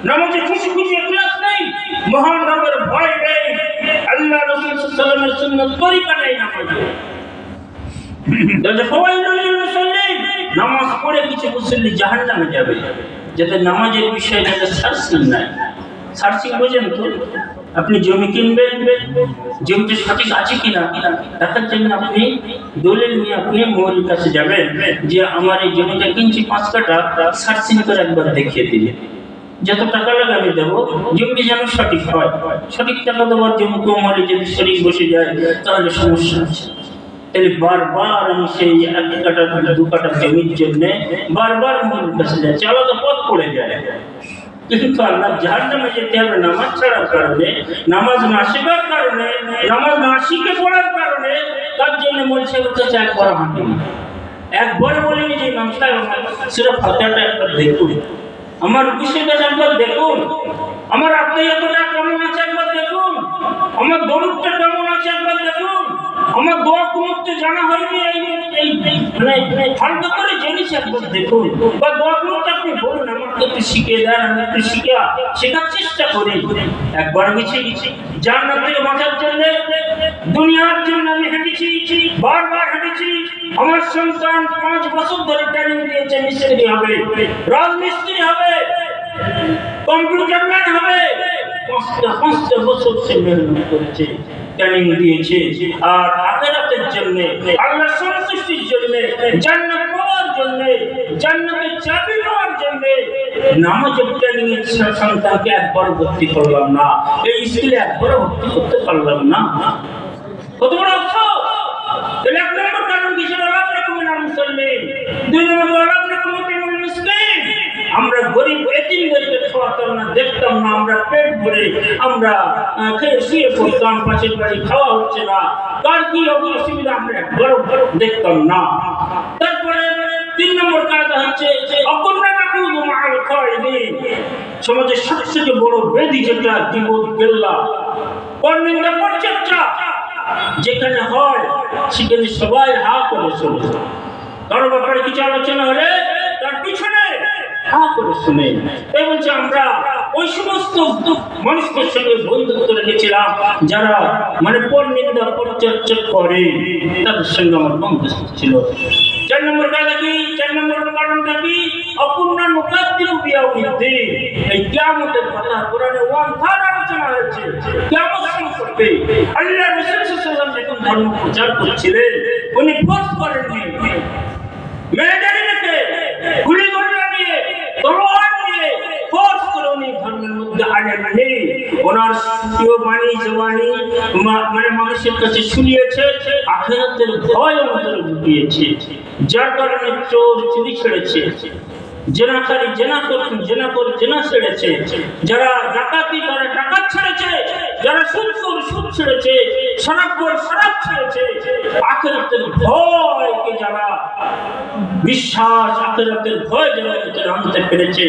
নামাজে খুশি খুশি ইখলাস নেই, মহান রবের ভয় নেই, আল্লাহ রাসূল সাল্লাল্লাহু আলাইহি ওয়াসাল্লামের সুন্নাত তরিকা নেই নামাজে। নামাজ পড়ে কিছু মুসল্লি জাহান্নামে যাবে, যাতে নামাজের বিষয়ে যাতে সার্চিং নাই। সার্চিং বোঝেন তো? আপনি জমি কিনবেন, জমিটা সঠিক আছে কিনা দেখার জন্য আপনি দলিল নিয়ে আপনি মৌলভীর কাছে যাবেন যে আমার এই জমিটা কিনছি 5 কাঠা, সার্চিং করে একবার দেখিয়ে দিলেন। যত টাকা লাগে আমি দেবো, জমি যেন সঠিক হয়। সঠিক টাকা দেওয়ার জন্য কম হলে যদি শরীর বসে যায় তাহলে সমস্যা আছে। তাহলে বারবার আমি সেই 1 কাঠা 2 কাঠা জমির জন্য বারবার মৌলভীর কাছে যাচ্ছি, আলাদা পথ পড়ে যায়। কিন্তু আল্লাহ জাহান্নামে যেতে হবে নামাজ ছাড়ার কারণে, নামাজ না শেখার কারণে, নামাজ না শিখে পড়ার কারণে। তার জন্য মৌলভীর কাছে একবার হাঁটি না, একবার বলিনি যে ইমাম সাহেব সিরা ফাতিহাটা একবার দেখুন, আমার বিষয়টা একবার দেখুন, আমার আত্মীয়তা কেমন আছে একবার দেখুন, আমার দরুদটা কেমন আছে একবার দেখুন, আমার দোয়া কুনুতটা জানা হয়নি এই মানে হালকা করে জেনেছি একবার দেখুন, বা দোয়া কুনুতটা আপনি বলুন আমাকে একটু শিখিয়ে দেন, আমি একটু শেখার চেষ্টা করি। একবার গেছি জান্নাত থেকে বাঁচার জন্য, দুনিয়ার জন্য আমি হেঁটেছি, বারবার হেঁটেছি। আমার সন্তান 5 বছর ধরে ট্রেনিং দিয়েছে, মিস্ত্রি হবে, রাজমিস্ত্রি হবে, কম্পিউটার ম্যান হবে। 5 বছর সে মেহনত করেছে, ট্রেনিং দিয়েছে। আর আখিরাতের জন্য, আল্লাহর সন্তুষ্টির জন্য, জান্নাত পাওয়ার জন্য, জান্নাতের চাবি নেওয়ার জন্য নামাজের ট্রেনিং এর সন্তানকে একবার ভর্তি করলাম না, এই স্কুলে একবার ভর্তি করতে পারলাম না। কত বড় আফসোস! তাহলে 1 নম্বর কারণ কি ছিল? মুসলিম। 2 নম্বর মিসকিন। আমরা গরিব এতিমদেরকে খাওয়াতাম না, দেখতাম না, আমরা পেট ভরে আমরা খেয়ে শুয়ে পড়তাম, পাশের বাড়ি খাওয়া হচ্ছে না, তার কি অসুবিধা আমরা একবার দেখতাম না। তারপরে 3 নম্বর কায়দা হচ্ছে সমাজের সবথেকে বড় ব্যাধি যেটা জীবন কেল্লা, পরনিন্দা পরচর্চা যেখানে হয় সেখানে সবাই হা করে শোনে। কারো ব্যাপারে কিছু আলোচনা হলে তার পিছনে হা করে শুনে। এই বলছে আমরা ওই সমস্ত মানুষদের সঙ্গে বন্ধুত্ব রেখেছিলাম যারা মানে পরনিন্দা পরচর্চা করে, তাদের সঙ্গে আমার বন্ধুত্ব ছিল। 4 নম্বর কারণ কি? 4 নম্বর কারণটা কি? অপূর্ণ মুকাদ্দিম বিয়াউমিদ্দিন। এই কিয়ামতের কথা কোরআনে 1/3 আলোচনা হয়েছে কিয়ামত সম্পর্কে। আল্লাহ রাসূল সাল্লাল্লাহু আলাইহি ওয়াসাল্লাম যখন ধর্ম প্রচার করছিলেন, উনি ফোর্স করেননি, মেয়েদেরকে গুলি করে নিয়ে, তলোয়ার নিয়ে ফোর্স করে উনি ধর্মের মধ্যে আনেননি। ওনার বাণী জবানি মানে মানুষের কাছে শুনিয়েছে, আখিরাতের ভয় অন্তরে ঢুকিয়েছে, যার কারণে চোর চুরি ছেড়েছে, জেনাকারী জেনা ছেড়েছে, যারা ডাকাতি তারা ডাকাত ছেড়েছে, যারা সুদখোর সুদ ছেড়েছে, শরাবখোর শরাব ছেড়েছে। আখিরাতের ভয়কে যারা বিশ্বাস, আখিরাতের ভয় যারা আনতে পেরেছে